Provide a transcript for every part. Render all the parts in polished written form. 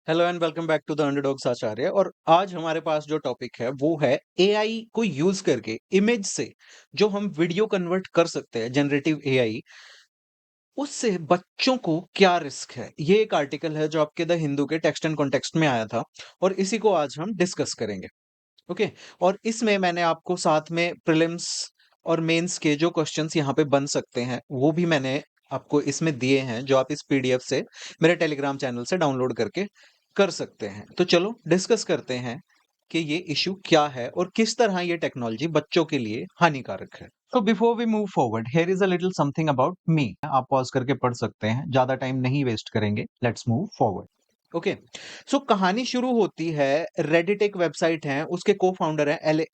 Hello and welcome back to the underdogs Acharya. और आज हमारे पास जो टॉपिक है वो है एआई को यूज करके इमेज से जो हम वीडियो कन्वर्ट कर सकते हैं, जनरेटिव एआई, उससे बच्चों को क्या रिस्क है। ये एक आर्टिकल है जो आपके द हिंदू के टेक्स्ट एंड कॉन्टेक्स्ट में आया था और इसी को आज हम डिस्कस करेंगे। ओके। और इसमें मैंने आपको साथ में प्रीलिम्स और मेंस के जो क्वेश्चंस यहाँ पे बन सकते हैं वो भी मैंने आपको इसमें दिए हैं, जो आप इस पीडीएफ से मेरे टेलीग्राम चैनल से डाउनलोड करके कर सकते हैं। तो चलो डिस्कस करते हैं कि ये इशू क्या है और किस तरह ये टेक्नोलॉजी बच्चों के लिए हानिकारक है। तो before we move forward, here is a little something about me. आप पॉज करके पढ़ सकते हैं, ज्यादा टाइम नहीं वेस्ट करेंगे। Let's move forward. ओके। सो कहानी शुरू होती है, रेडिट एक वेबसाइट है, उसके को फाउंडर है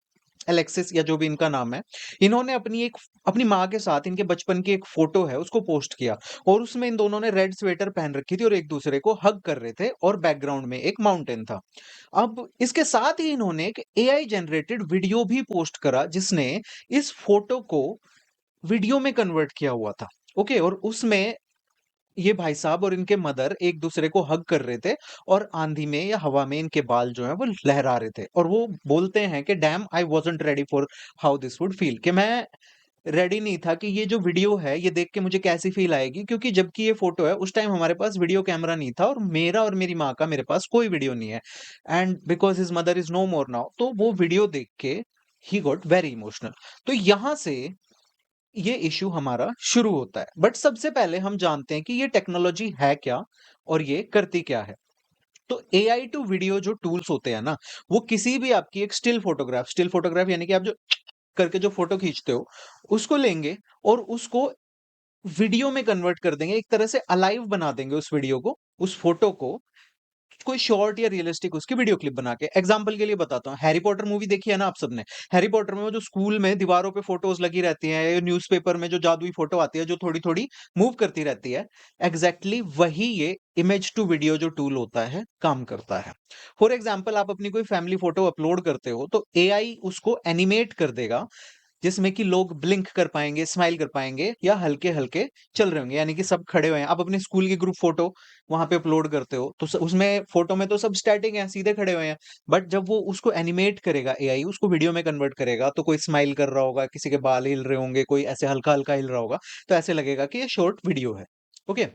एलेक्सिस या जो भी इनका नाम है। इन्होंने अपनी माँ के साथ इनके बचपन की एक फोटो है उसको पोस्ट किया और उसमें इन दोनों ने रेड स्वेटर पहन रखी थी और एक दूसरे को हग कर रहे थे और बैकग्राउंड में एक माउंटेन था। अब इसके साथ ही इन्होंने एक एआई जनरेटेड वीडियो भी पोस्ट करा जिसने इस फोटो को वीडियो में कन्वर्ट किया हुआ था। ओके। और उसमें ये भाई साहब और इनके मदर एक दूसरे को हग कर रहे थे और आंधी में या हवा में इनके बाल जो है वो लहरा रहे थे और वो बोलते हैं कि dam I wasn't ready for how this would feel, कि मैं रेडी नहीं था कि ये जो वीडियो है ये देख के मुझे कैसी फील आएगी, क्योंकि जबकि ये फोटो है उस टाइम हमारे पास वीडियो कैमरा नहीं था और मेरा और मेरी माँ का मेरे पास कोई वीडियो नहीं है। And because his mother is no more now, तो वो वीडियो देख के ही गॉट वेरी इमोशनल। तो यहां से ये इश्यू हमारा शुरू होता है। बट सबसे पहले हम जानते हैं कि ये टेक्नोलॉजी है क्या और ये करती क्या है। तो एआई टू वीडियो जो टूल्स होते हैं ना, वो किसी भी आपकी एक स्टिल फोटोग्राफ यानी कि आप जो करके जो फोटो खींचते हो उसको लेंगे और उसको वीडियो में कन्वर्ट कर देंगे, एक तरह से अलाइव बना देंगे उस वीडियो को, उस फोटो को कोई शॉर्ट या रियलिस्टिक उसकी वीडियो क्लिप बना के। एग्जांपल के लिए बताता हूँ, हैरी पॉटर मूवी देखी है ना आप सबने। हैरी पॉटर में वो जो स्कूल में दीवारों पे फोटोज लगी रहती हैं या न्यूज़पेपर में जो जादुई फोटो आती है जो थोड़ी थोड़ी मूव करती रहती है, एग्जैक्टली वही ये इमेज टू वीडियो जो टूल होता है काम करता है। फॉर एग्जाम्पल, आप अपनी कोई फैमिली फोटो अपलोड करते हो तो एआई उसको एनिमेट कर देगा जिसमें कि लोग ब्लिंक कर पाएंगे, स्माइल कर पाएंगे या हल्के हल्के चल रहे होंगे, यानी कि सब खड़े हुए हैं। आप अपने स्कूल की ग्रुप फोटो वहां पे अपलोड करते हो तो उसमें फोटो में तो सब स्टैटिक हैं, सीधे खड़े हुए हैं। बट जब वो उसको एनिमेट करेगा, एआई उसको वीडियो में कन्वर्ट करेगा, तो कोई स्माइल कर रहा होगा, किसी के बाल हिल रहे होंगे, कोई ऐसे हल्का हल्का हिल रहा होगा, तो ऐसे लगेगा कि ये शॉर्ट वीडियो है। ओके।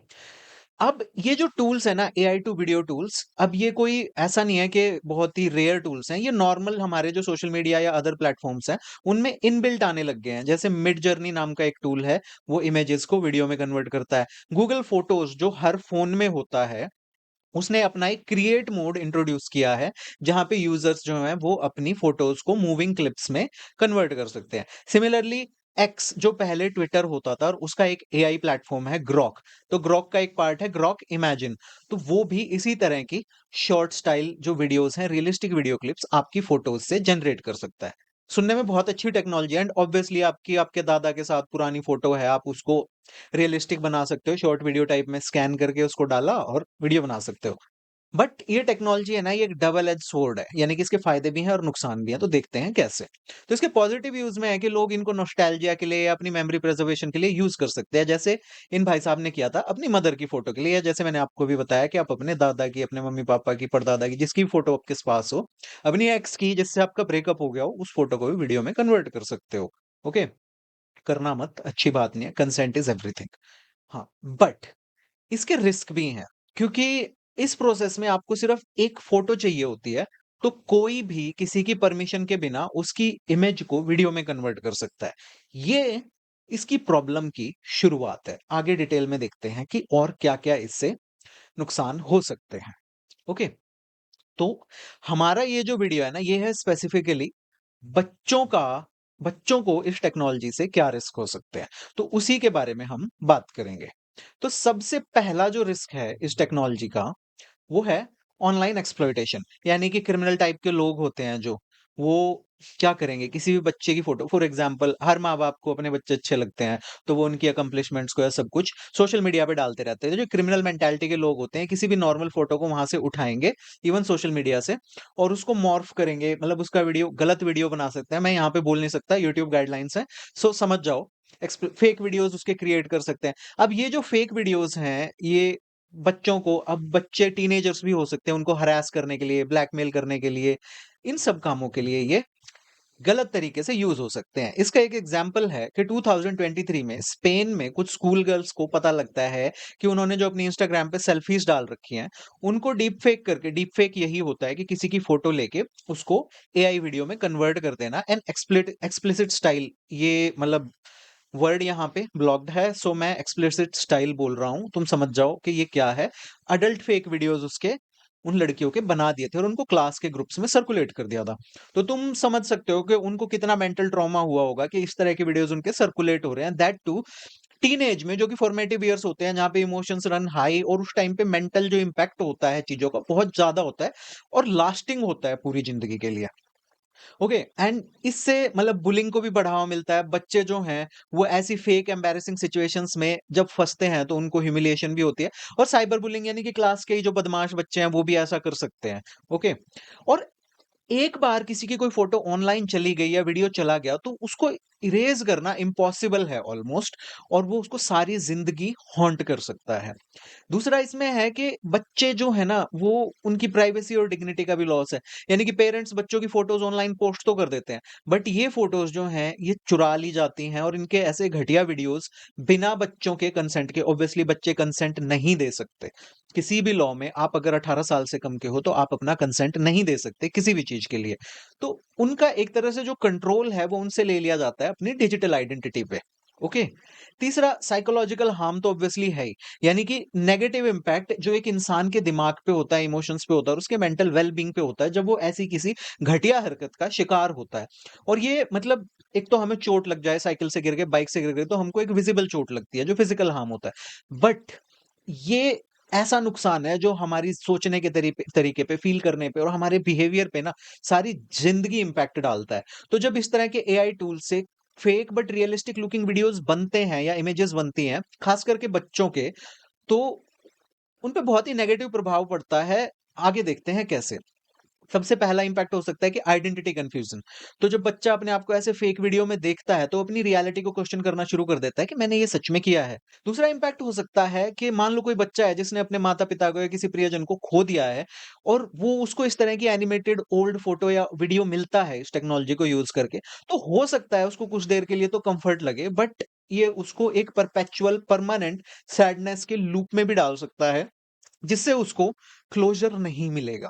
अब ये जो टूल्स है ना, एआई टू वीडियो टूल्स, अब ये कोई ऐसा नहीं है कि बहुत ही रेयर टूल्स हैं। ये नॉर्मल हमारे जो सोशल मीडिया या अदर प्लेटफॉर्म्स हैं उनमें इनबिल्ट आने लग गए हैं। जैसे मिड जर्नी नाम का एक टूल है, वो इमेजेस को वीडियो में कन्वर्ट करता है। गूगल फोटोज जो हर फोन में होता है, उसने अपना एक क्रिएट मोड इंट्रोड्यूस किया है जहां पे यूजर्स जो हैं वो अपनी फोटोज को मूविंग क्लिप्स में कन्वर्ट कर सकते हैं। सिमिलरली एक्स जो पहले ट्विटर होता था और उसका एक एआई प्लेटफॉर्म है ग्रॉक, तो ग्रॉक का एक पार्ट है ग्रॉक इमेजिन, तो वो भी इसी तरह की शॉर्ट स्टाइल जो वीडियोस हैं, रियलिस्टिक वीडियो क्लिप्स आपकी फोटोज से जनरेट कर सकता है। सुनने में बहुत अच्छी टेक्नोलॉजी है एंड ऑब्वियसली आपकी आपके दादा के साथ पुरानी फोटो है, आप उसको रियलिस्टिक बना सकते हो, शॉर्ट वीडियो टाइप में स्कैन करके उसको डाला और वीडियो बना सकते हो। बट ये टेक्नोलॉजी है ना, ये एक डबल एज सोर्ड है, यानी कि इसके फायदे भी हैं और नुकसान भी हैं। तो देखते हैं कैसे। तो इसके पॉजिटिव यूज में है कि लोग इनको नॉस्टैल्जिया के लिए या अपनी मेमोरी प्रिजर्वेशन के लिए यूज कर सकते हैं, जैसे इन भाई साहब ने किया था अपनी मदर की फोटो के लिए, या जैसे मैंने आपको भी बताया कि आप अपने दादा की, अपने मम्मी पापा की, परदादा की, जिसकी फोटो आपके पास हो, अपनी एक्स की जिससे आपका ब्रेकअप हो गया हो, उस फोटो को भी वीडियो में कन्वर्ट कर सकते हो। ओके। करना मत, अच्छी बात नहीं है, कंसेंट इज एवरीथिंग। हाँ, बट इसके रिस्क भी हैं, क्योंकि इस प्रोसेस में आपको सिर्फ एक फोटो चाहिए होती है, तो कोई भी किसी की परमिशन के बिना उसकी इमेज को वीडियो में कन्वर्ट कर सकता है। ये इसकी प्रॉब्लम की शुरुआत है। आगे डिटेल में देखते हैं कि और क्या-क्या इससे नुकसान हो सकते हैं। ओके। तो हमारा ये जो वीडियो है ना, ये है स्पेसिफिकली बच्चों का बच्चों को इस टेक्नोलॉजी से क्या रिस्क हो सकते हैं, तो उसी के बारे में हम बात करेंगे। तो सबसे पहला जो रिस्क है इस टेक्नोलॉजी का, वो है ऑनलाइन एक्सप्लॉइटेशन, यानी कि क्रिमिनल टाइप के लोग होते हैं जो, वो क्या करेंगे, किसी भी बच्चे की फोटो, फॉर एग्जांपल हर माँ-बाप को अपने बच्चे अच्छे लगते हैं, तो वो उनकी अकम्प्लिशमेंट्स को या सब कुछ सोशल मीडिया पे डालते रहते हैं। तो जो क्रिमिनल मेंटालिटी के लोग होते हैं, किसी भी नॉर्मल फोटो को वहां से उठाएंगे, इवन सोशल मीडिया से, और उसको मॉर्फ करेंगे, मतलब उसका वीडियो, गलत वीडियो बना सकते हैं। मैं यहाँ पे बोल नहीं सकता, यूट्यूब गाइडलाइंस है, सो समझ जाओ। फेक वीडियोस उसके क्रिएट कर सकते हैं। अब ये जो फेक वीडियोस हैं, ये बच्चों को, अब बच्चे टीनेजर्स भी हो सकते हैं, उनको हरास करने के लिए, ब्लैकमेल करने के लिए, इन सब कामों के लिए ये गलत तरीके से यूज़ हो सकते हैं। इसका एक एग्ज़ाम्पल है कि 2023 में स्पेन में कुछ स्कूल गर्ल्स को पता लगता है कि उन्होंने जो अपनी इंस्टाग्राम पे सेल्फीज़ डाल रखी हैं, उनको डीप फेक करके, डीप फेक यही होता है कि किसी की फ़ोटो लेके उसको एआई वीडियो में कन्वर्ट कर देना एंड एक्सप्लिसिट स्टाइल, ये मतलब वर्ड यहाँ पे ब्लॉक्ड है, सो मैं एक्सप्लिसिट स्टाइल बोल रहा हूँ, तुम समझ जाओ कि ये क्या है। अडल्ट फेक वीडियोज़ उसके उन लड़कियों के बना दिए थे और उनको क्लास के ग्रुप्स में सर्कुलेट कर दिया था। तो तुम समझ सकते हो कि उनको कितना मेंटल ट्रॉमा हुआ होगा कि इस तरह के वीडियोज़ उनके सर्कुलेट हो रहे हैं, दैट टू टीनेज में, जो कि फॉर्मेटिव ईयर्स होते हैं, जहाँ पे इमोशंस रन हाई, और उस टाइम पे मेंटल जो इम्पैक्ट होता है चीज़ों का बहुत ज़्यादा होता है और लास्टिंग होता है पूरी ज़िंदगी के लिए। ओके, एंड इससे मतलब बुलिंग को भी बढ़ावा मिलता है। बच्चे जो हैं वो ऐसी फेक एम्बैरेसिंग सिचुएशंस में जब फंसते हैं तो उनको ह्यूमिलिएशन भी होती है, और साइबर बुलिंग यानी कि क्लास के ही जो बदमाश बच्चे हैं वो भी ऐसा कर सकते हैं। ओके, और एक बार किसी की कोई फोटो ऑनलाइन चली गई या वीडियो चला गया तो उसको इरेज करना इम्पॉसिबल है ऑलमोस्ट, और वो उसको सारी जिंदगी हॉन्ट कर सकता है। दूसरा इसमें है कि बच्चे जो है ना, वो उनकी प्राइवेसी और डिग्निटी का भी लॉस है। यानी कि पेरेंट्स बच्चों की फोटोज ऑनलाइन पोस्ट तो कर देते हैं, बट ये फोटोज जो हैं ये चुरा ली जाती हैं, और इनके ऐसे घटिया वीडियोस बिना बच्चों के कंसेंट के, ऑब्वियसली बच्चे कंसेंट नहीं दे सकते किसी भी लॉ में। आप अगर 18 साल से कम के हो तो आप अपना कंसेंट नहीं दे सकते किसी भी चीज के लिए। तो उनका एक तरह से जो कंट्रोल है वो उनसे ले लिया जाता है अपनी डिजिटल आइडेंटिटी पे। ओके, तीसरा साइकोलॉजिकल हार्म तो ऑब्वियसली है ही, यानी कि नेगेटिव इम्पैक्ट जो एक इंसान के दिमाग पे होता है, इमोशंस पे होता है और उसके मेंटल वेल बीइंग पे होता है जब वो ऐसी किसी घटिया हरकत का शिकार होता है। और ये मतलब, एक तो हमें चोट लग जाए साइकिल से गिर के, बाइक से गिर गए, तो हमको एक विजिबल चोट लगती है जो फिजिकल हार्म होता है, बट ये ऐसा नुकसान है जो हमारी सोचने के तरीके पे, फील करने पे और हमारे बिहेवियर पे ना सारी जिंदगी इंपैक्ट डालता है। तो जब इस तरह के एआई टूल से fake but realistic looking videos बनते हैं या इमेजेस बनती हैं, खास करके बच्चों के, तो उन पे बहुत ही नेगेटिव प्रभाव पड़ता है। आगे देखते हैं कैसे। सबसे पहला इंपैक्ट हो सकता है कि आइडेंटिटी कंफ्यूजन। तो जब बच्चा अपने आप को ऐसे फेक वीडियो में देखता है, तो अपनी रियलिटी को क्वेश्चन करना शुरू कर देता है कि मैंने ये सच में किया है। दूसरा इंपैक्ट हो सकता है कि मान लो कोई बच्चा है जिसने अपने माता-पिता को या किसी प्रियजन को खो दिया है, और वो उसको इस तरह की एनिमेटेड ओल्ड फोटो या वीडियो मिलता है इस टेक्नोलॉजी को यूज़ करके, तो हो सकता है उसको कुछ देर के लिए तो कम्फर्ट लगे, बट ये उसको एक परपेचुअल परमानेंट सैडनेस के लूप में भी डाल सकता है, जिससे उसको क्लोज़र नहीं मिलेगा।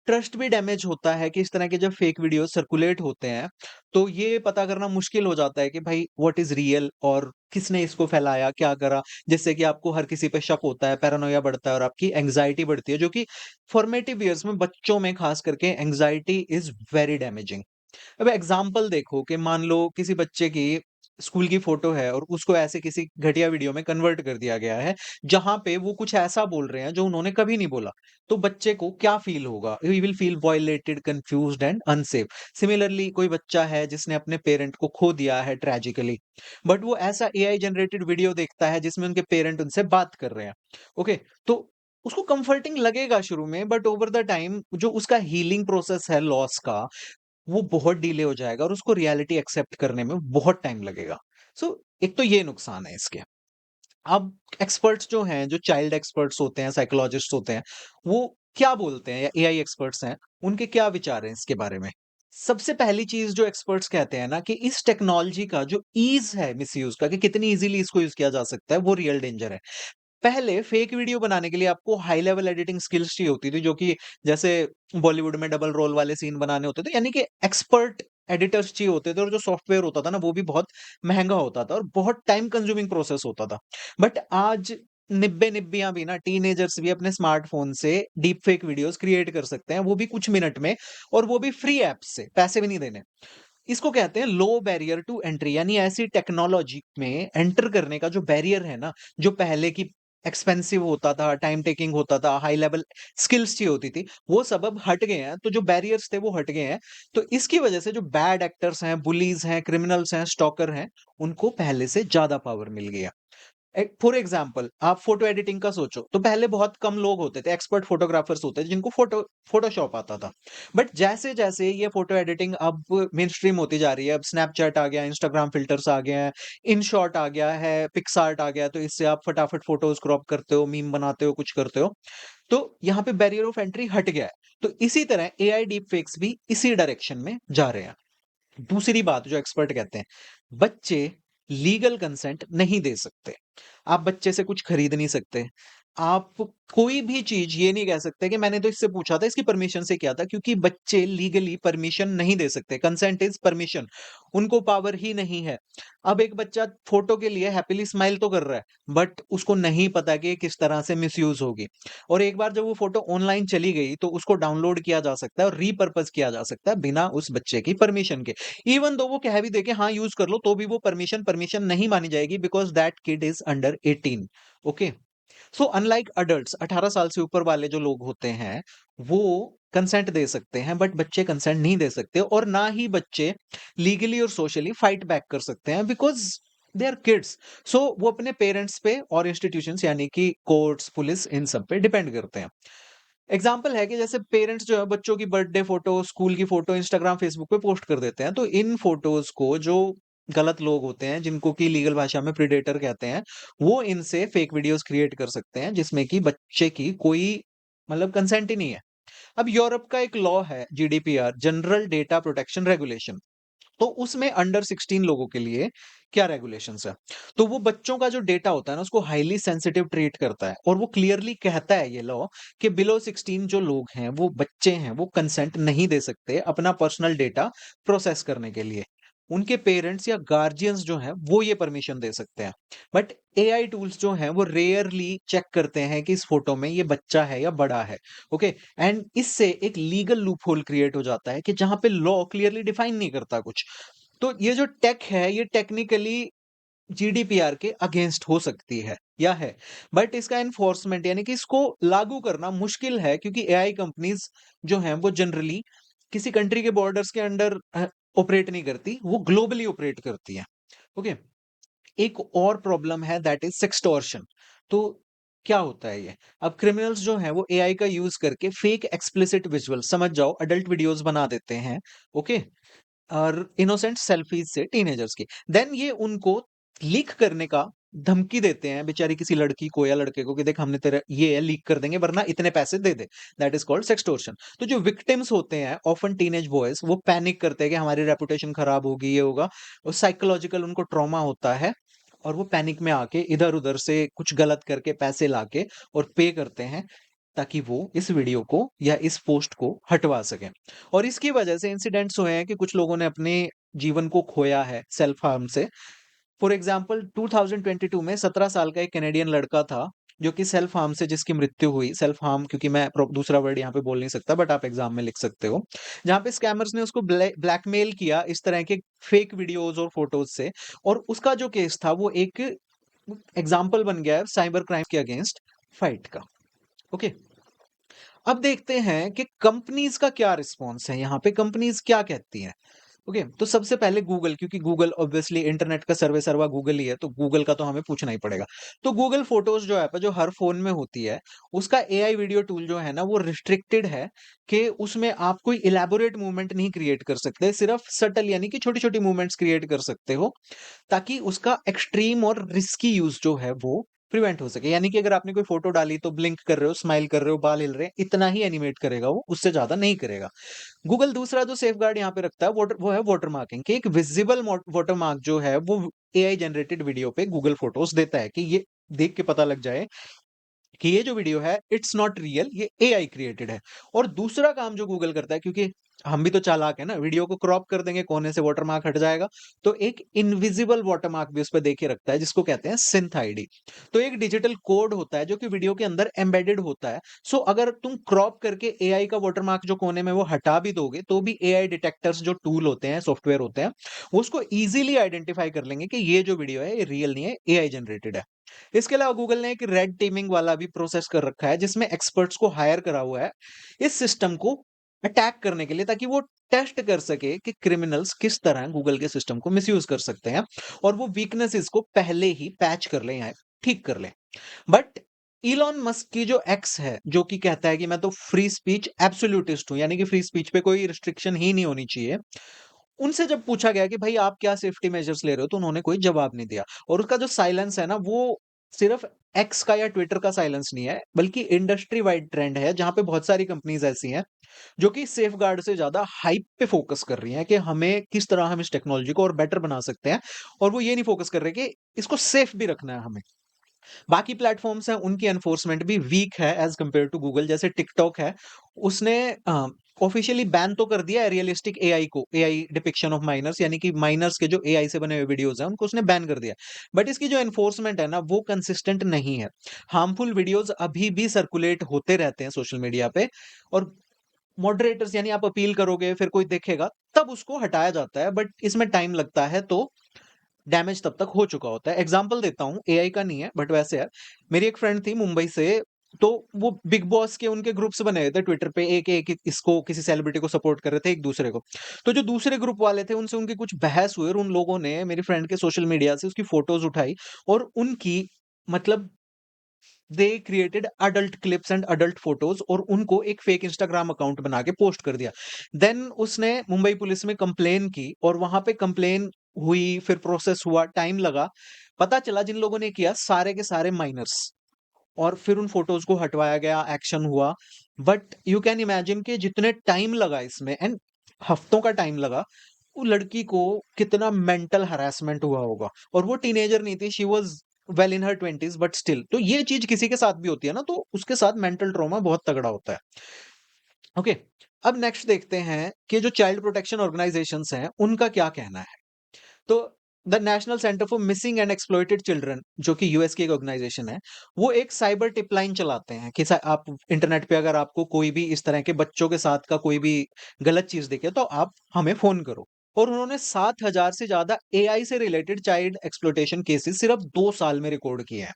ट्रस्ट भी डैमेज होता है कि इस तरह के जब फेक वीडियो सर्कुलेट होते हैं, तो ये पता करना मुश्किल हो जाता है कि भाई व्हाट इज़ रियल और किसने इसको फैलाया, क्या करा? जिससे कि आपको हर किसी पे शक होता है, पैरानोया बढ़ता है और आपकी एंग्ज़ायटी बढ़ती है, जो कि फॉर्मेटिव ईयर्स में बच्चों में खास करके एंग्ज़ायटी इज़ वेरी डैमेजिंग। अब एग्जाम्पल देखो कि मान लो किसी बच्चे की स्कूल की फोटो है और उसको ऐसे किसी घटिया वीडियो में कन्वर्ट कर दिया गया है, जहां पे वो कुछ ऐसा बोल रहे हैं जो उन्होंने कभी नहीं बोला। तो बच्चे को क्या फील होगा? He will feel violated, confused and unsafe. Similarly कोई बच्चा है जिसने अपने पेरेंट को खो दिया है ट्रेजिकली, बट वो ऐसा एआई जनरेटेड वीडियो देखता है जिसमें उनके पेरेंट उनसे बात कर रहे हैं। ओके, तो उसको कंफर्टिंग लगेगा शुरू में, बट ओवर द टाइम जो उसका हीलिंग प्रोसेस है लॉस का, वो बहुत डिले हो जाएगा और उसको रियलिटी एक्सेप्ट करने में बहुत टाइम लगेगा। सो एक तो ये नुकसान है इसके। अब एक्सपर्ट्स जो हैं, जो चाइल्ड एक्सपर्ट्स होते हैं, साइकोलॉजिस्ट होते हैं, वो क्या बोलते हैं, या एआई एक्सपर्ट्स हैं, उनके क्या विचार हैं इसके बारे में? सबसे पहली चीज़ जो एक्सपर्ट्स कहते हैं ना, कि इस टेक्नोलॉजी का जो ईज़ है मिसयूज़ का, कि कितनी ईज़िली इसको यूज़ किया जा सकता है, वो रियल डेंजर है। पहले फेक वीडियो बनाने के लिए आपको हाई लेवल एडिटिंग स्किल्स चाहिए होती थी, जो कि जैसे बॉलीवुड में डबल रोल वाले सीन बनाने होते थे, यानी कि एक्सपर्ट एडिटर्स चाहिए होते थे, और जो सॉफ्टवेयर होता था ना वो भी बहुत महंगा होता था और बहुत टाइम कंज्यूमिंग प्रोसेस होता था। बट आज निब्बे निब्बियां भी ना, टीनेजर्स भी अपने स्मार्टफोन से डीप फेक वीडियोस क्रिएट कर सकते हैं, वो भी कुछ मिनट में, और वो भी फ्री ऐप्स से, पैसे भी नहीं देने। इसको कहते हैं लो बैरियर टू एंट्री, यानी ऐसी टेक्नोलॉजी में एंटर करने का जो बैरियर है ना, जो पहले की एक्सपेंसिव होता था, टाइम टेकिंग होता था, हाई लेवल स्किल्स चाहिए होती थी, वो सब अब हट गए हैं। तो जो बैरियर्स थे वो हट गए हैं। तो इसकी वजह से जो बैड एक्टर्स हैं, बुलीज हैं, क्रिमिनल्स हैं, स्टॉकर हैं, उनको पहले से ज्यादा पावर मिल गया। फॉर एग्जाम्पल आप फोटो एडिटिंग का सोचो तो पहले बहुत कम लोग होते थे, एक्सपर्ट फोटोग्राफर्स होते थे जिनको फोटोशॉप आता था। बट जैसे जैसे ये फोटो एडिटिंग अब मेन स्ट्रीम होती जा रही है, अब स्नैपचैट आ गया, इंस्टाग्राम फिल्टर्स आ गए हैं, इन शॉट आ गया है, पिक्सार्ट आ गया है, तो इससे आप फटाफट फोटोज क्रॉप करते हो, मीम बनाते हो, कुछ करते हो, तो यहाँ पे बैरियर ऑफ एंट्री हट गया है। तो इसी तरह एआई डीप फेक्स भी इसी डायरेक्शन में जा रहे हैं। दूसरी बात जो एक्सपर्ट कहते हैं, बच्चे लीगल कंसेंट नहीं दे सकते। आप बच्चे से कुछ खरीद नहीं सकते। आप कोई भी चीज ये नहीं कह सकते कि मैंने तो इससे पूछा था, इसकी परमिशन से किया था, क्योंकि बच्चे लीगली परमिशन नहीं दे सकते। कंसेंट इज परमिशन, उनको पावर ही नहीं है। अब एक बच्चा फोटो के लिए हैप्पीली स्माइल तो कर रहा है, बट उसको नहीं पता कि किस तरह से मिसयूज होगी। और एक बार जब वो फोटो ऑनलाइन चली गई तो उसको डाउनलोड किया जा सकता है और रीपर्पज किया जा सकता है बिना उस बच्चे की परमिशन के। इवन दो वो कह भी दे के हाँ यूज कर लो, तो भी वो परमिशन परमिशन नहीं मानी जाएगी, because that kid is under 18। Okay, so unlike adults, 18 साल से ऊपर वाले जो लोग होते हैं वो कंसेंट दे सकते हैं, बट बच्चे कंसेंट नहीं दे सकते, और ना ही बच्चे लीगली और सोशली फाइट बैक कर सकते हैं, बिकॉज दे आर किड्स। सो वो अपने पेरेंट्स पे और इंस्टीट्यूशंस यानी कि कोर्ट्स, पुलिस, इन सब पे डिपेंड करते हैं। एग्जाम्पल है कि जैसे पेरेंट्स जो है बच्चों की बर्थडे फोटो, स्कूल की फोटो इंस्टाग्राम फेसबुक पे पोस्ट कर देते हैं, तो इन फोटोज को जो गलत लोग होते हैं, जिनको की लीगल भाषा में प्रीडेटर कहते हैं, वो इनसे फेक वीडियोस क्रिएट कर सकते हैं जिसमें कि बच्चे की कोई मतलब कंसेंट ही नहीं है। अब यूरोप का एक लॉ है, GDPR, general data protection regulation, तो उसमें अंडर 16 लोगों के लिए क्या रेगुलेशंस है। तो वो बच्चों का जो डेटा होता है ना उसको हाईली सेंसिटिव ट्रीट करता है, और वो क्लियरली कहता है ये लॉ कि बिलो 16 जो लोग हैं, वो बच्चे हैं, वो कंसेंट नहीं दे सकते अपना पर्सनल डेटा प्रोसेस करने के लिए। उनके पेरेंट्स या गार्जियंस जो हैं वो ये परमिशन दे सकते हैं। बट एआई टूल्स जो हैं वो रेयरली चेक करते हैं कि इस फोटो में ये बच्चा है या बड़ा है। ओके, एंड इससे एक लीगल लूप होल क्रिएट हो जाता है कि जहां पे लॉ क्लियरली डिफाइन नहीं करता कुछ। तो ये जो टेक है ये टेक्निकली जीडीपीआर के अगेंस्ट हो सकती है या है, बट इसका एनफोर्समेंट यानी कि इसको लागू करना मुश्किल है, क्योंकि एआई कंपनीज जो हैं वो जनरली किसी कंट्री के बॉर्डर्स के अंडर ऑपरेट नहीं करती, वो ग्लोबली ऑपरेट करती है। ओके, एक और प्रॉब्लम है, दैट इज सेक्सटॉर्शन। तो क्या होता है ये, अब क्रिमिनल्स जो हैं वो एआई का यूज करके फेक एक्सप्लिसिट विजुअल, समझ जाओ अडल्ट वीडियोस बना देते हैं। ओके, और इनोसेंट सेल्फीज से टीनेजर्स की, देन ये उनको लीक करने का धमकी देते हैं बेचारी किसी लड़की को या लड़के को कि देख हमने तेरा ये है, लीक कर देंगे वरना इतने पैसे दे दे। That is called sextortion. तो जो विक्टिम्स होते हैं ऑफन टीनेज बॉयज, वो पैनिक करते हैं कि हमारी रेपुटेशन खराब होगी, ये होगा, और साइकोलॉजिकल उनको ट्रॉमा होता है, और वो पैनिक में आके इधर उधर से कुछ गलत करके पैसे लाके और पे करते हैं ताकि वो इस वीडियो को या इस पोस्ट को हटवा सकें। और इसकी वजह से इंसिडेंट्स हुए हैं कि कुछ लोगों ने अपने जीवन को खोया है सेल्फ हार्म से। फॉर एग्जांपल 2022 में 17 साल का एक कैनेडियन लड़का था जो कि सेल्फ हार्म से जिसकी मृत्यु हुई। सेल्फ हार्म, क्योंकि मैं दूसरा वर्ड यहाँ पे बोल नहीं सकता, बट आप एग्जाम में लिख सकते हो, जहां पे स्कैमर्स ने उसको ब्लैकमेल किया इस तरह के फेक वीडियोज और फोटोज से। और उसका जो केस था वो एक एग्जाम्पल बन गया है साइबर क्राइम के अगेंस्ट फाइट का। ओके, अब देखते हैं कि कंपनीज का क्या रिस्पॉन्स है, यहाँ पे कंपनीज क्या कहती हैं। ओके, तो सबसे पहले गूगल, क्योंकि गूगल ऑब्वियसली इंटरनेट का सर्वे सर्वा गूगल ही है, तो गूगल का तो हमें पूछना ही पड़ेगा। तो गूगल फोटोज जो ऐप है जो हर फोन में होती है, उसका एआई वीडियो टूल जो है ना वो रिस्ट्रिक्टेड है कि उसमें आप कोई इलेबोरेट मूवमेंट नहीं क्रिएट कर सकते, सिर्फ सटल यानी कि छोटी छोटी मूवमेंट्स क्रिएट कर सकते हो, ताकि उसका एक्सट्रीम और रिस्की यूज जो है वो प्रिवेंट हो सके। यानी कि अगर आपने कोई फोटो डाली तो ब्लिंक कर रहे हो, स्माइल कर रहे हो, बाल हिल रहे हैं, इतना ही एनिमेट करेगा वो, उससे ज्यादा नहीं करेगा। गूगल दूसरा जो सेफ गार्ड यहाँ पे रखता है वो है वाटर मार्किंग, कि एक विजिबल वाटर मार्क जो है वो एआई जनरेटेड वीडियो पे गूगल फोटोज देता है कि ये देख के पता लग जाए कि ये जो वीडियो है इट्स नॉट रियल, ये एआई क्रिएटेड है। और दूसरा काम जो गूगल करता है, क्योंकि हम भी तो चालाक है ना, वीडियो को क्रॉप कर देंगे, कोने से वाटरमार्क हट जाएगा, तो एक इनविजिबल वाटरमार्क भी उस पर देखे रखता है जिसको कहते हैं सिंथ आईडी। तो एक डिजिटल कोड होता है जो कि वीडियो के अंदर एम्बेडेड होता है। सो अगर तुम क्रॉप करके एआई का वाटरमार्क जो कोने में वो हटा भी दोगे, तो भी एआई डिटेक्टर्स जो टूल होते हैं, सॉफ्टवेयर होते हैं, वो उसको इजीली आइडेंटिफाई कर लेंगे कि ये जो वीडियो है ये रियल नहीं है, एआई जनरेटेड है। इसके अलावा गूगल ने एक रेड टीमिंग वाला भी प्रोसेस कर रखा है जिसमें एक्सपर्ट्स को हायर करा हुआ है इस सिस्टम को अटैक करने के लिए, ताकि वो टेस्ट कर सके कि क्रिमिनल्स किस तरह गूगल के सिस्टम को मिसयूज कर सकते हैं, और वो वीकनेसेस को पहले ही पैच कर ले ठीक कर लें। बट इलॉन मस्क की जो एक्स है, जो कि कहता है कि मैं तो फ्री स्पीच एब्सोल्यूटिस्ट हूँ, यानी कि फ्री स्पीच पे कोई रिस्ट्रिक्शन ही नहीं होनी चाहिए। उनसे जब पूछा गया कि भाई आप क्या सेफ्टी मेजर्स ले रहे हो, तो उन्होंने कोई जवाब नहीं दिया। और उसका जो साइलेंस है ना, वो सिर्फ एक्स का या ट्विटर का साइलेंस नहीं है, बल्कि इंडस्ट्री वाइड ट्रेंड है, जहां पे बहुत सारी कंपनीज ऐसी हैं जो कि सेफ गार्ड से ज्यादा हाइप पे फोकस कर रही हैं कि हमें किस तरह हम इस टेक्नोलॉजी को और बेटर बना सकते हैं। और वो ये नहीं फोकस कर रहे कि इसको सेफ भी रखना है हमें। बाकी प्लेटफॉर्म्स हैं, उनकी एनफोर्समेंट भी वीक है एज कंपेयर टू गूगल। जैसे टिकटॉक है, उसने ऑफिशियली बैन तो कर दिया है रियलिस्टिक एआई को, एआई डिपिक्शन ऑफ माइनर्स, यानी कि माइनर्स के जो एआई से बने हुए वीडियोस हैं उनको उसने बैन कर दिया। बट इसकी जो एनफोर्समेंट है ना, वो कंसिस्टेंट नहीं है। हार्मफुल वीडियोस अभी भी सर्कुलेट होते रहते हैं सोशल मीडिया पे, और मॉडरेटर्स, यानी आप अपील करोगे, फिर कोई देखेगा, तब उसको हटाया जाता है। बट इसमें टाइम लगता है, तो डैमेज तब तक हो चुका होता है। एग्जाम्पल देता हूँ, एआई का नहीं है बट वैसे है। मेरी एक फ्रेंड थी मुंबई से, तो वो बिग बॉस के उनके ग्रुप्स बने हुए थे ट्विटर पे, एक एक इसको किसी सेलिब्रिटी को सपोर्ट कर रहे थे एक दूसरे को। तो जो दूसरे ग्रुप वाले थे, उनसे उनकी कुछ बहस हुई, और उन लोगों ने मेरी फ्रेंड के सोशल मीडिया से उसकी फोटोज उठाई, और उनकी, मतलब, they created adult clips and adult photos, और उनको एक फेक इंस्टाग्राम अकाउंट बना के पोस्ट कर दिया। देन उसने मुंबई पुलिस में कंप्लेन की, और वहां पे कंप्लेन हुई, फिर प्रोसेस हुआ, टाइम लगा। पता चला जिन लोगों ने किया सारे के सारे माइनर्स, और फिर उन फोटोज को हटवाया गया, एक्शन हुआ। बट यू कैन इमेजिन कि जितने टाइम लगा इसमें, एंड हफ्तों का टाइम लगा, वो लड़की को कितना मेंटल हरासमेंट हुआ होगा। और वो टीनेजर नहीं थी, she was well in her twenties, but still, तो ये चीज किसी के साथ भी होती है ना, तो उसके साथ मेंटल ट्रॉमा बहुत तगड़ा होता है। ओके, अब नेक्स्ट देखते हैं कि जो चाइल्ड प्रोटेक्शन ऑर्गेनाइजेशंस हैं उनका क्या कहना है। तो the national centre for missing and exploited children, जो कि यूएस की एक ऑर्गेनाइजेशन है, वो एक साइबर टिपलाइन चलाते हैं कि आप इंटरनेट पे अगर आपको कोई भी इस तरह के बच्चों के साथ का कोई भी गलत चीज दिखे, तो आप हमें फोन करो। और उन्होंने 7,000 से ज्यादा एआई से रिलेटेड चाइल्ड एक्सप्लॉइटेशन केसेस सिर्फ 2 साल में रिकॉर्ड किए हैं।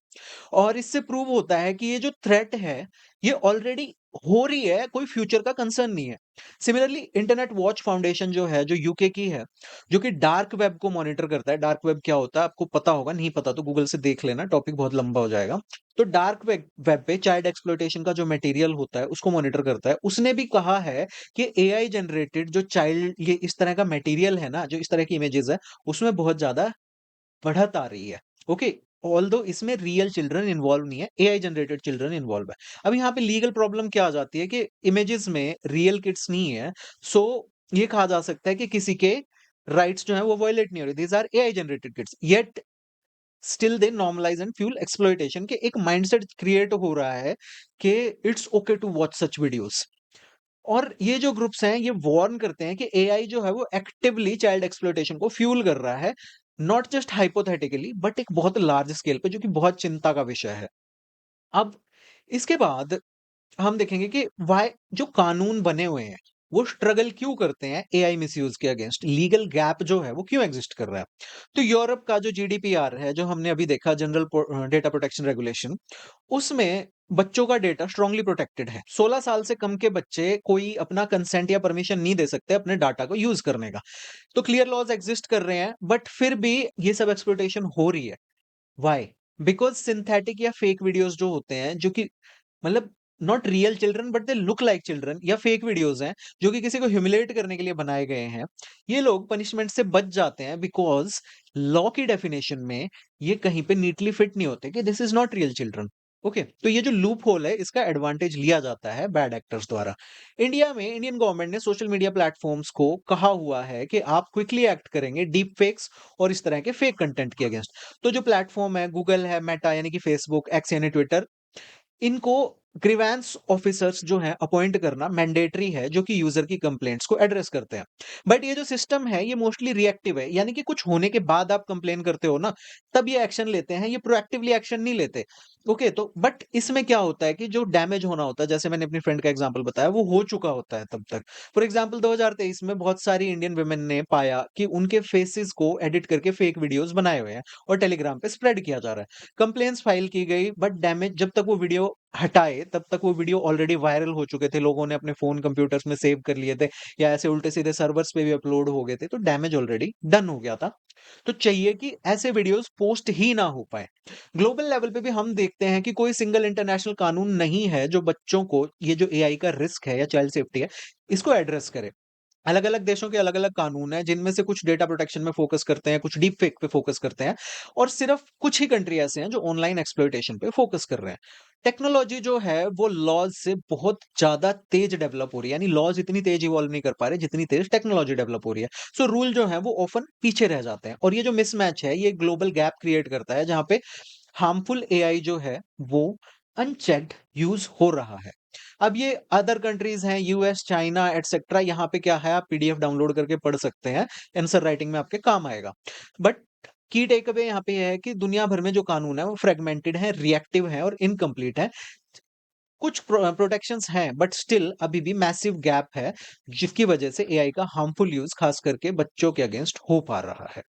और इससे प्रूव होता है कि ये जो थ्रेट है, ये ऑलरेडी हो रही है, कोई फ्यूचर का कंसर्न नहीं है। सिमिलरली इंटरनेट वॉच फाउंडेशन जो है, जो यूके की है, जो कि डार्क वेब को मॉनिटर करता है। डार्क वेब क्या होता है आपको पता होगा, नहीं पता तो गूगल से देख लेना, टॉपिक बहुत लंबा हो जाएगा। तो डार्क वेब पे चाइल्ड एक्सप्लॉइटेशन का जो मटेरियल होता है उसको मॉनिटर करता है। उसने भी कहा है कि एआई जनरेटेड जो चाइल्ड, ये इस तरह का मटेरियल है ना, जो इस तरह की इमेजेस है, उसमें बहुत ज्यादा बढ़त आ रही है। ओके, ऑल्दो इसमें रियल चिल्ड्रन इन्वॉल्व नहीं है, एआई जनरेटेड चिल्ड्रन इन्वॉल्व है। अब यहाँ पे लीगल प्रॉब्लम क्या आ जाती है कि इमेजेस में रियल किड्स नहीं है, सो ये कहा जा सकता है कि किसी के राइट्स जो है वो वायलेट नहीं हो रहे, these are AI generated kids, yet still they normalize and fuel exploitation, के एक माइंडसेट क्रिएट हो रहा है कि it's okay to watch such videos. और ये जो ग्रुप्स हैं, ये वार्न करते हैं कि एआई जो है वो एक्टिवली चाइल्ड एक्सप्लॉइटेशन को फ्यूल कर रहा है, नॉट जस्ट हाइपोथेटिकली, बट एक बहुत लार्ज स्केल पे, जो कि बहुत चिंता का विषय है। अब इसके बाद हम देखेंगे कि वाई जो कानून बने हुए हैं, वो स्ट्रगल क्यों करते हैं एआई मिसयूज के अगेंस्ट, लीगल गैप जो है वो क्यों एग्जिस्ट कर रहा है। तो यूरोप का जो जीडीपीआर है, जो हमने अभी देखा, जनरल डेटा प्रोटेक्शन रेगुलेशन, उसमें बच्चों का डेटा स्ट्रांगली प्रोटेक्टेड है। 16 साल से कम के बच्चे कोई अपना कंसेंट या परमिशन नहीं दे सकते अपने डाटा को यूज करने का। तो क्लियर लॉज एग्जिस्ट कर रहे हैं, बट फिर भी ये सब एक्सप्लॉइटेशन हो रही है। व्हाई? बिकॉज सिंथेटिक या फेक वीडियोस जो होते हैं, जो कि, मतलब, not real children but they look like children, या फेक वीडियोस हैं जो कि किसी को ह्यूमिलेट करने के लिए बनाए गए हैं, ये लोग पनिशमेंट से बच जाते हैं, बिकॉज लॉ की डेफिनेशन में ये कहीं पे नीटली फिट नहीं होते कि this is not real children. Okay, तो ये जो लूप होल है, इसका एडवांटेज लिया जाता है बैड एक्टर्स द्वारा। इंडिया में इंडियन गवर्नमेंट ने सोशल मीडिया प्लेटफॉर्म्स को कहा हुआ है कि आप क्विकली एक्ट करेंगे डीप फेक्स और इस तरह के फेक कंटेंट के अगेंस्ट। तो जो प्लेटफॉर्म है, गूगल है, मेटा यानी कि फेसबुक, एक्स यानी ट्विटर, इनको ग्रीवेंस ऑफिसर्स जो हैं अपॉइंट करना मैंडेटरी है, जो कि यूजर की कंप्लेंट्स को एड्रेस करते हैं। बट ये जो सिस्टम है, ये मोस्टली रिएक्टिव है, यानी कि कुछ होने के बाद आप कंप्लेन करते हो ना, तब ये एक्शन लेते हैं, ये प्रोएक्टिवली एक्शन नहीं लेते। ओके, तो बट इसमें क्या होता है कि जो डैमेज होना होता है, जैसे मैंने अपनी फ्रेंड का एग्जांपल बताया, वो हो चुका होता है तब तक। फॉर एग्जांपल 2023 में बहुत सारी इंडियन वुमेन ने पाया कि उनके फेसेस को एडिट करके फेक वीडियोस बनाए हुए हैं और टेलीग्राम पे स्प्रेड किया जा रहा है। कंप्लेंट्स फाइल की गई, बट डैमेज, जब तक वो वीडियो हटाए तब तक वो वीडियो ऑलरेडी वायरल हो चुके थे, लोगों ने अपने फ़ोन, कंप्यूटर्स में सेव कर लिए थे या ऐसे उल्टे-सीधे सर्वर्स पे भी अपलोड हो गए थे, तो डैमेज ऑलरेडी डन हो गया था। तो चाहिए कि ऐसे वीडियोज़ पोस्ट ही ना हो पाएँ। ग्लोबल लेवल पे भी हम देखते हैं कि कोई सिंगल इंटरनेशनल कानून नहीं है जो बच्चों को ये जो एआई का रिस्क है या चाइल्ड सेफ्टी है, इसको एड्रेस करे। अलग-अलग देशों के अलग-अलग कानून हैं, जिनमें से कुछ डेटा प्रोटेक्शन में फ़ोकस करते हैं, कुछ डीप फेक पे फ़ोकस करते हैं और सिर्फ़ कुछ ही कंट्री ऐसे हैं जो ऑनलाइन एक्सप्लॉइटेशन पे फ़ोकस कर रहे हैं। टेक्नोलॉजी जो है वो लॉज़ से बहुत ज़्यादा तेज़ डेवलप हो रही है, यानी लॉज़ इतनी तेज़ इवॉल्व नहीं कर पा रहे जितनी तेज़ टेक्नोलॉजी डेवलप हो रही है। सो रूल जो हैं वो ऑफ़न पीछे रह जाते हैं और ये जो मिसमैच है ये ग्लोबल गैप क्रिएट करता है जहाँ पे हार्मफुल एआई जो है वो अनचेक्ड यूज़ हो रहा है। अब ये अदर कंट्रीज़ हैं यूएस, चाइना एटसेट्रा यहाँ पे क्या है आप पीडीएफ डाउनलोड करके पढ़ सकते हैं, आंसर राइटिंग में आपके काम आएगा। बट की टेक अवे यहाँ पे ये है कि दुनिया भर में जो कानून है वो फ्रेगमेंटेड है, रिएक्टिव है और इनकम्प्लीट है। कुछ प्रोटेक्शंस हैं बट स्टिल अभी भी मैसिव गैप है, जिसकी वजह से एआई का हार्मफुल यूज़ खास करके बच्चों के अगेंस्ट हो पा रहा है।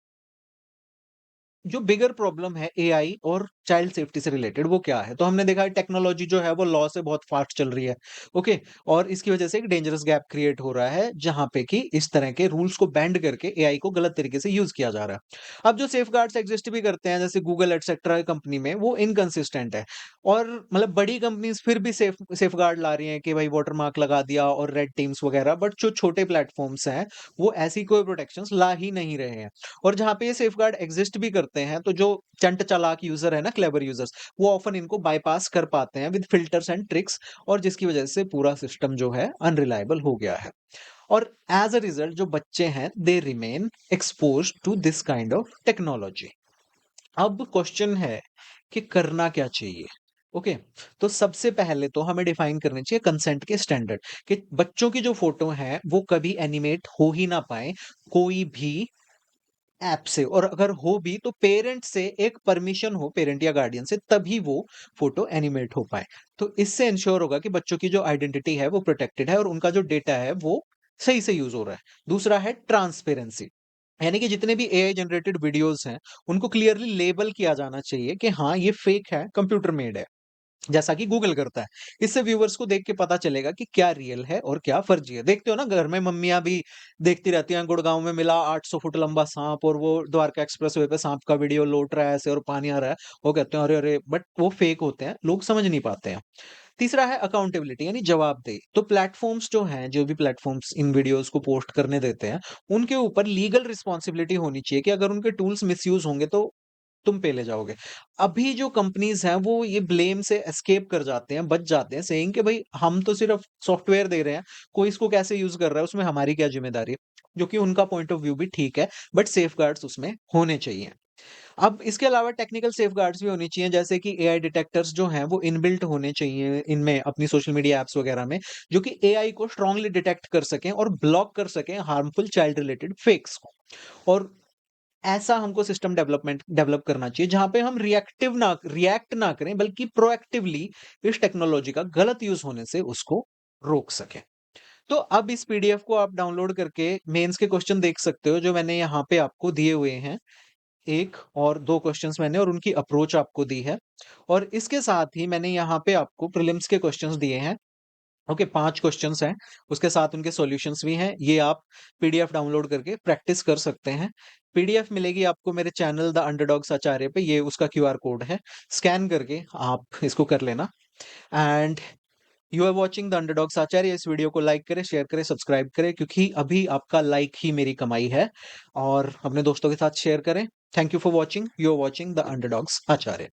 जो बिगर प्रॉब्लम है एआई और चाइल्ड सेफ्टी से रिलेटेड वो क्या है? तो हमने देखा है टेक्नोलॉजी जो है वो लॉ से बहुत फास्ट चल रही है, ओके? और इसकी वजह से एक डेंजरस गैप क्रिएट हो रहा है जहाँ पे कि इस तरह के रूल्स को बेंड करके एआई को गलत तरीके से यूज़ किया जा रहा है। अब जो सेफगार्ड्स एग्जिस्ट भी करते हैं जैसे गूगल एटसेट्रा कंपनी में वो इनकंसिस्टेंट है और मतलब बड़ी कंपनीज़ फिर भी सेफगार्ड ला रही हैं कि भाई वाटरमार्क लगा दिया और रेड टीम्स वगैरह बट जो छोटे प्लेटफ़ॉर्म्स हैं, वो ऐसी कोई प्रोटेक्शंस ला ही नहीं रहे हैं। और जहाँ पे ये सेफगार्ड एग्जिस्ट भी करते हैं, तो जो चंट चालाक यूज़र है ना, क्लेवर यूज़र्स, वो ऑफ़न इनको बायपास कर पाते हैं विद फ़िल्टर्स एंड ट्रिक्स और जिसकी वज़ह से पूरा सिस्टम जो है अनरिलायबल हो गया है। और एज़ अ रिज़ल्ट जो बच्चे हैं, they remain exposed to this kind of technology. अब क्वेश्चन है कि करना क्या चाहिए? ओके, तो सबसे पहले तो हमें डिफाइन करने चाहिए कंसेंट के स्टैंडर्ड कि बच्चों की जो फ़ोटो हैं, वो कभी एनिमेट हो ही ना पाएँ, कोई भी ऐप से और अगर हो भी तो पेरेंट से एक परमिशन हो पेरेंट या गार्डियन से तभी वो फ़ोटो एनिमेट हो पाए। तो इससे एंश्योर होगा कि बच्चों की जो आइडेंटिटी है वो प्रोटेक्टेड है और उनका जो डेटा है वो सही से यूज़ हो रहा है। दूसरा है ट्रांसपेरेंसी, यानी कि जितने भी एआई जनरेटेड वीडियोज़ हैं, उनको क्लियरली लेबल किया जाना चाहिए कि हाँ, ये फेक है, कंप्यूटर मेड है। जैसा कि गूगल करता है। इससे व्यूअर्स को देख के पता चलेगा कि क्या रियल है और क्या फर्जी है। देखते हो ना घर में मम्मियाँ भी देखती रहती हैं, गुड़गाँव में मिला 800 फुट लंबा साँप और वो द्वारका एक्सप्रेसवे पे साँप का वीडियो लौट रहा है ऐसे और पानी आ रहा है। वो कहते हैं अरे, अरे! बट वो फेक होते हैं, लोग समझ नहीं पाते हैं। तीसरा है अकाउंटेबिलिटी यानी जवाबदेही। तो प्लेटफ़ॉर्म्स जो हैं, जो भी प्लेटफ़ॉर्म्स इन वीडियोज़ को पोस्ट करने देते हैं, उनके ऊपर लीगल रिस्पॉन्सिबिलिटी होनी चाहिए कि अगर उनके टूल्स मिसयूज़ होंगे तो तुम पेले जाओगे। अभी जो कंपनीज़ हैं वो ये ब्लेम से एस्केप कर जाते हैं, बच जाते हैं सेइंग कि भई हम तो सिर्फ़ सॉफ्टवेयर दे रहे हैं, कोई इसको कैसे यूज़ कर रहा है उसमें हमारी क्या ज़िम्मेदारी है? जो कि उनका पॉइंट ऑफ व्यू भी ठीक है, बट सेफगार्ड्स उसमें होने चाहिए। अब इसके अलावा टेक्निकल सेफगार्ड्स भी होनी चाहिए जैसे कि एआई डिटेक्टर्स जो हैं वो इनबिल्ट होने चाहिए इनमें अपनी सोशल मीडिया ऐप्स वगैरह में, जो कि एआई को स्ट्रांगली डिटेक्ट कर सकें और ब्लॉक कर सकें हार्मफुल चाइल्ड रिलेटेड फेक्स को। और ऐसा हमको सिस्टम डेवलप करना चाहिए जहाँ पे हम रिएक्ट ना करें बल्कि प्रोएक्टिवली इस टेक्नोलॉजी का गलत यूज़ होने से उसको रोक सकें। तो अब इस पीडीएफ को आप डाउनलोड करके मेंस के क्वेश्चन देख सकते हो जो मैंने यहाँ पे आपको दिए हुए हैं। 1 और 2 क्वेश्चन्स मैंने और उनकी अप्रोच आपको दी है। और इसके साथ ही मैंने यहाँ पे आपको प्रीलिम्स के क्वेश्चन्स दिए हैं। ओके 5 क्वेश्चन्स हैं, उसके साथ उनके सॉल्यूशंस भी हैं। ये आप पीडीएफ डाउनलोड करके प्रैक्टिस कर सकते हैं। पीडीएफ मिलेगी आपको मेरे चैनल द अंडरडॉग्स आचार्य पे, ये उसका क्यूआर कोड है। स्कैन करके आप इसको कर लेना and you are watching the underdogs Acharya. इस वीडियो को लाइक करें, शेयर करें, सब्सक्राइब करें क्योंकि अभी आपका लाइक ही मेरी कमाई है और अपने दोस्तों के साथ शेयर करें। Thank you for watching. You are watching the underdogs Acharya.